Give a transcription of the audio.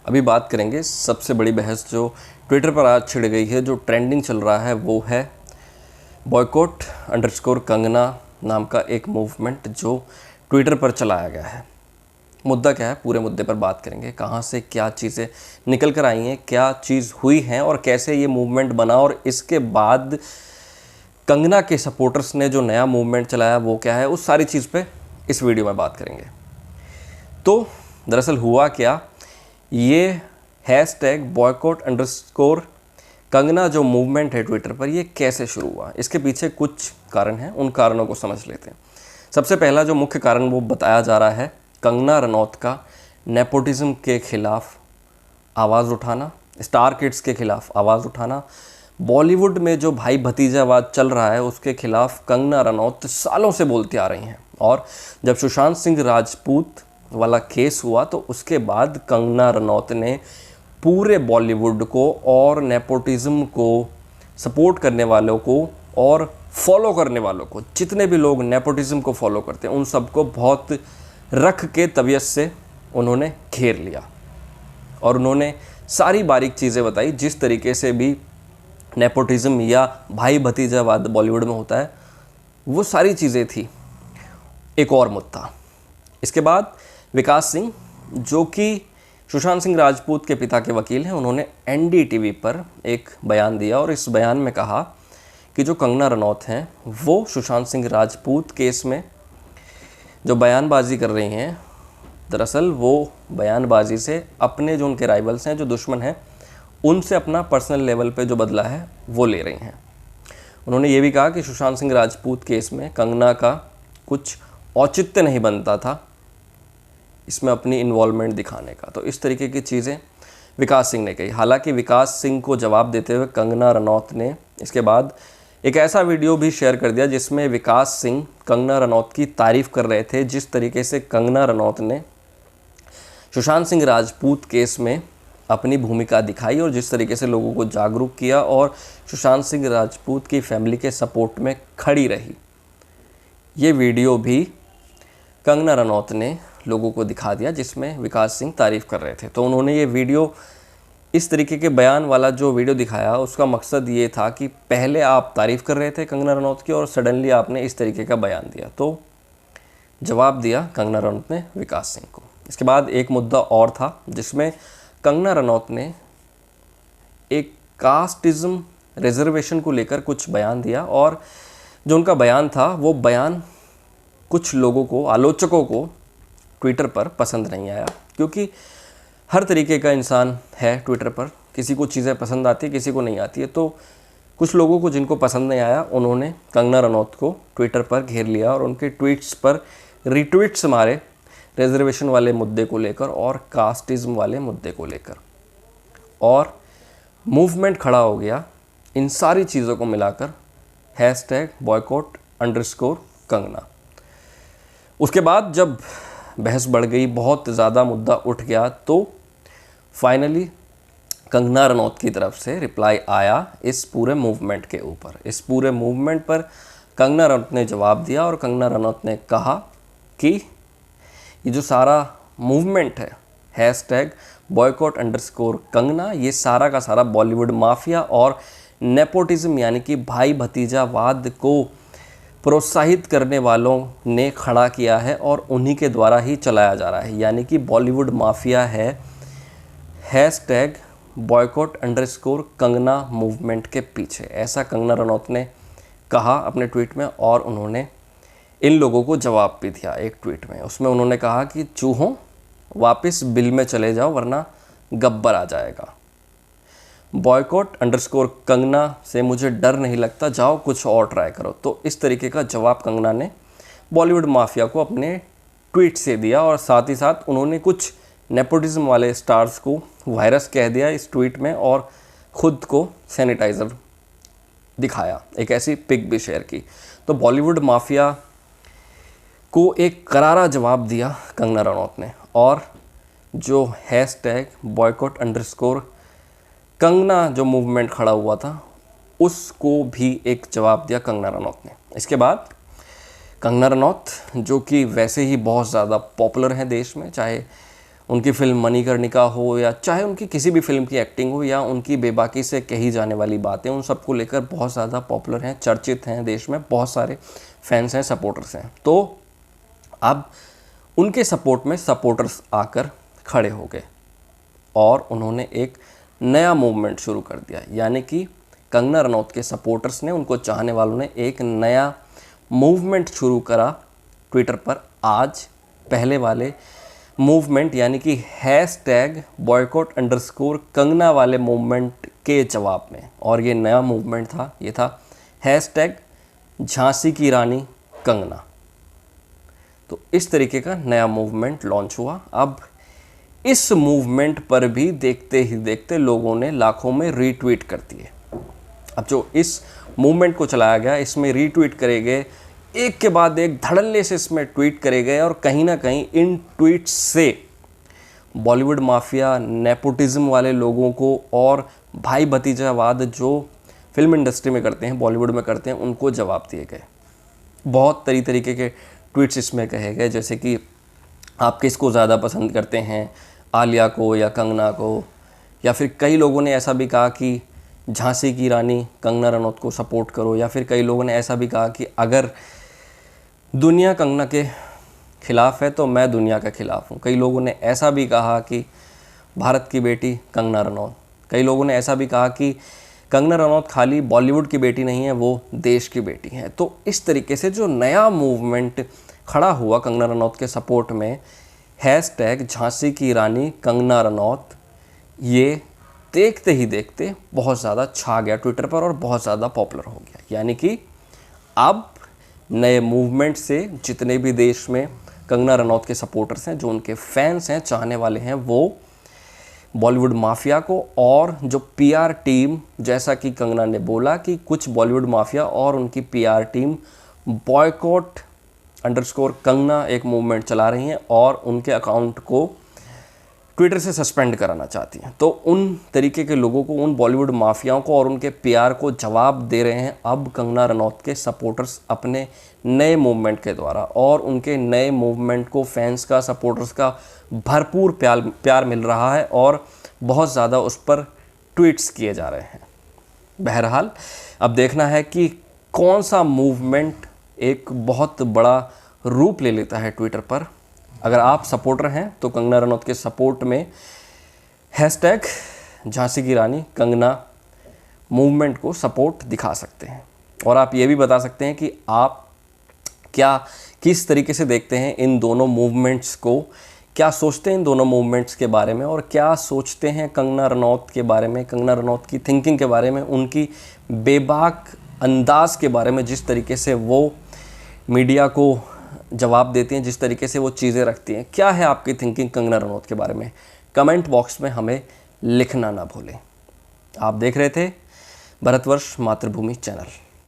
अभी बात करेंगे सबसे बड़ी बहस जो ट्विटर पर आज छिड़ गई है, जो ट्रेंडिंग चल रहा है, वो है बॉयकॉट अंडरस्कोर कंगना नाम का एक मूवमेंट जो ट्विटर पर चलाया गया है। मुद्दा क्या है, पूरे मुद्दे पर बात करेंगे। कहाँ से क्या चीज़ें निकल कर आई हैं, क्या चीज़ हुई है और कैसे ये मूवमेंट बना, और इसके बाद कंगना के सपोर्टर्स ने जो नया मूवमेंट चलाया वो क्या है, उस सारी चीज़ पे इस वीडियो में बात करेंगे। तो दरअसल हुआ क्या, ये हैशटैग बॉयकॉट अंडरस्कोर कंगना जो मूवमेंट है ट्विटर पर, ये कैसे शुरू हुआ, इसके पीछे कुछ कारण हैं, उन कारणों को समझ लेते हैं। सबसे पहला जो मुख्य कारण वो बताया जा रहा है, कंगना रनौत का नेपोटिज्म के खिलाफ आवाज़ उठाना, स्टार किड्स के खिलाफ आवाज़ उठाना, बॉलीवुड में जो भाई भतीजावाद चल रहा है उसके खिलाफ कंगना रनौत सालों से बोलती आ रही हैं। और जब सुशांत सिंह राजपूत वाला केस हुआ तो उसके बाद कंगना रनौत ने पूरे बॉलीवुड को और नेपोटिज्म को सपोर्ट करने वालों को और फॉलो करने वालों को, जितने भी लोग नेपोटिज्म को फॉलो करते हैं, उन सबको बहुत रख के तबीयत से उन्होंने घेर लिया और उन्होंने सारी बारीक चीज़ें बताई। जिस तरीके से भी नेपोटिज्म या भाई भतीजावाद बॉलीवुड में होता है, वो सारी चीज़ें थी। एक और मुद्दा, इसके बाद विकास सिंह जो कि सुशांत सिंह राजपूत के पिता के वकील हैं, उन्होंने एनडीटीवी पर एक बयान दिया और इस बयान में कहा कि जो कंगना रनौत हैं वो सुशांत सिंह राजपूत केस में जो बयानबाजी कर रही हैं, दरअसल वो बयानबाजी से अपने जो उनके राइवल्स हैं, जो दुश्मन हैं, उनसे अपना पर्सनल लेवल पे जो बदला है वो ले रही हैं। उन्होंने ये भी कहा कि सुशांत सिंह राजपूत केस में कंगना का कुछ औचित्य नहीं बनता था इसमें अपनी इन्वॉल्वमेंट दिखाने का। तो इस तरीके की चीज़ें विकास सिंह ने कही। हालांकि विकास सिंह को जवाब देते हुए कंगना रनौत ने इसके बाद एक ऐसा वीडियो भी शेयर कर दिया जिसमें विकास सिंह कंगना रनौत की तारीफ़ कर रहे थे। जिस तरीके से कंगना रनौत ने सुशांत सिंह राजपूत केस में अपनी भूमिका दिखाई और जिस तरीके से लोगों को जागरूक किया और सुशांत सिंह राजपूत की फैमिली के सपोर्ट में खड़ी रही, ये वीडियो भी कंगना रनौत ने लोगों को दिखा दिया जिसमें विकास सिंह तारीफ़ कर रहे थे। तो उन्होंने ये वीडियो, इस तरीके के बयान वाला जो वीडियो दिखाया, उसका मकसद ये था कि पहले आप तारीफ़ कर रहे थे कंगना रनौत की और सडनली आपने इस तरीके का बयान दिया। तो जवाब दिया कंगना रनौत ने विकास सिंह को। इसके बाद एक मुद्दा और था जिसमें कंगना रनौत ने एक कास्टिज़म रिजर्वेशन को लेकर कुछ बयान दिया और जो उनका बयान था वो बयान कुछ लोगों को, आलोचकों को ट्विटर पर पसंद नहीं आया, क्योंकि हर तरीके का इंसान है ट्विटर पर, किसी को चीज़ें पसंद आती है, किसी को नहीं आती है। तो कुछ लोगों को जिनको पसंद नहीं आया, उन्होंने कंगना रनौत को ट्विटर पर घेर लिया और उनके ट्वीट्स पर रीट्वीट्स मारे रिजर्वेशन वाले मुद्दे को लेकर और कास्टिज़म वाले मुद्दे को लेकर, और मूवमेंट खड़ा हो गया इन सारी चीज़ों को मिलाकर हैशटैग बॉयकॉट अंडरस्कोर कंगना। उसके बाद जब बहस बढ़ गई, बहुत ज़्यादा मुद्दा उठ गया, तो फाइनली कंगना रनौत की तरफ से रिप्लाई आया इस पूरे मूवमेंट के ऊपर। इस पूरे मूवमेंट पर कंगना रनौत ने जवाब दिया और कंगना रनौत ने कहा कि ये जो सारा मूवमेंट है हैशटैग बॉयकॉट अंडरस्कोर कंगना, ये सारा का सारा बॉलीवुड माफिया और नेपोटिज्म यानी कि भाई भतीजावाद को प्रोत्साहित करने वालों ने खड़ा किया है और उन्हीं के द्वारा ही चलाया जा रहा है। यानी कि बॉलीवुड माफिया है hashtag boycott underscore Kangana movement के पीछे, ऐसा कंगना रनौत ने कहा अपने ट्वीट में। और उन्होंने इन लोगों को जवाब भी दिया एक ट्वीट में। उसमें उन्होंने कहा कि चूहों वापस बिल में चले जाओ वरना गब्बर आ जाएगा। बॉयकॉट अंडरस्कोर कंगना से मुझे डर नहीं लगता, जाओ कुछ और ट्राई करो। तो इस तरीके का जवाब कंगना ने बॉलीवुड माफिया को अपने ट्वीट से दिया और साथ ही साथ उन्होंने कुछ नेपोटिज्म वाले स्टार्स को वायरस कह दिया इस ट्वीट में और ख़ुद को सैनिटाइज़र दिखाया, एक ऐसी पिक भी शेयर की। तो बॉलीवुड माफिया को एक करारा जवाब दिया कंगना रनौत ने और जो हैशटैग बॉयकॉट अंडरस्कोर कंगना जो मूवमेंट खड़ा हुआ था उसको भी एक जवाब दिया कंगना रनौत ने। इसके बाद कंगना रनौत जो कि वैसे ही बहुत ज़्यादा पॉपुलर हैं देश में, चाहे उनकी फिल्म मणिकर्णिका हो या चाहे उनकी किसी भी फिल्म की एक्टिंग हो या उनकी बेबाकी से कही जाने वाली बातें, उन सबको लेकर बहुत ज़्यादा पॉपुलर हैं, चर्चित हैं, देश में बहुत सारे फैंस हैं, सपोर्टर्स हैं। तो अब उनके सपोर्ट में सपोर्टर्स आकर खड़े हो गए और उन्होंने एक नया मूवमेंट शुरू कर दिया, यानी कि कंगना रनौत के सपोर्टर्स ने, उनको चाहने वालों ने एक नया मूवमेंट शुरू करा ट्विटर पर। आज पहले वाले मूवमेंट यानी कि #boycott_कंगना वाले मूवमेंट के जवाब में, और ये नया मूवमेंट था, ये था #झांसी की रानी कंगना। तो इस तरीके का नया मूवमेंट लॉन्च हुआ। अब इस मूवमेंट पर भी देखते ही देखते लोगों ने लाखों में रीट्वीट कर दिए। अब जो इस मूवमेंट को चलाया गया, इसमें रीट्वीट करे गए, एक के बाद एक धड़ल्ले से इसमें ट्वीट करे गए, और कहीं ना कहीं इन ट्वीट्स से बॉलीवुड माफिया, नेपोटिज्म वाले लोगों को और भाई भतीजावाद जो फिल्म इंडस्ट्री में करते हैं, बॉलीवुड में करते हैं, उनको जवाब दिए गए। बहुत तरीके के ट्वीट्स इसमें कहे गए, जैसे कि आप किसको ज़्यादा पसंद करते हैं, आलिया को या कंगना को, या फिर कई लोगों ने ऐसा भी कहा कि झांसी की रानी कंगना रनौत को सपोर्ट करो, या फिर कई लोगों ने ऐसा भी कहा कि अगर दुनिया कंगना के ख़िलाफ़ है तो मैं दुनिया के ख़िलाफ़ हूँ। कई लोगों ने ऐसा भी कहा कि भारत की बेटी कंगना रनौत। कई लोगों ने ऐसा भी कहा कि कंगना रनौत खाली बॉलीवुड की बेटी नहीं है, वो देश की बेटी है। तो इस तरीके से जो नया मूवमेंट खड़ा हुआ कंगना रनौत के सपोर्ट में, #झांसी की रानी कंगना रनौत, ये देखते ही देखते बहुत ज़्यादा छा गया ट्विटर पर और बहुत ज़्यादा पॉपुलर हो गया। यानी कि अब नए मूवमेंट से जितने भी देश में कंगना रनौत के सपोर्टर्स हैं, जो उनके फैंस हैं, चाहने वाले हैं, वो बॉलीवुड माफिया को और जो पीआर टीम, जैसा कि कंगना ने बोला कि कुछ बॉलीवुड माफिया और उनकी पीआर टीम boycott_कंगना एक मूवमेंट चला रही हैं और उनके अकाउंट को ट्विटर से सस्पेंड कराना चाहती हैं। तो उन तरीके के लोगों को, उन बॉलीवुड माफियाओं को और उनके पीआर को जवाब दे रहे हैं अब कंगना रनौत के सपोर्टर्स अपने नए मूवमेंट के द्वारा, और उनके नए मूवमेंट को फैंस का, सपोर्टर्स का भरपूर प्यार मिल रहा है और बहुत ज़्यादा उस पर ट्वीट्स किए जा रहे हैं। बहरहाल अब देखना है कि कौन सा मूवमेंट एक बहुत बड़ा रूप ले लेता है ट्विटर पर। अगर आप सपोर्टर हैं तो कंगना रनौत के सपोर्ट में #झांसी की रानी कंगना मूवमेंट को सपोर्ट दिखा सकते हैं, और आप ये भी बता सकते हैं कि आप किस तरीके से देखते हैं इन दोनों मूवमेंट्स को, क्या सोचते हैं इन दोनों मूवमेंट्स के बारे में, और क्या सोचते हैं कंगना रनौत के बारे में, कंगना रनौत की थिंकिंग के बारे में, उनकी बेबाक अंदाज के बारे में, जिस तरीके से वो मीडिया को जवाब देती हैं, जिस तरीके से वो चीज़ें रखती हैं। क्या है आपकी थिंकिंग कंगना रनौत के बारे में? कमेंट बॉक्स में हमें लिखना ना भूलें। आप देख रहे थे भारतवर्ष मातृभूमि चैनल।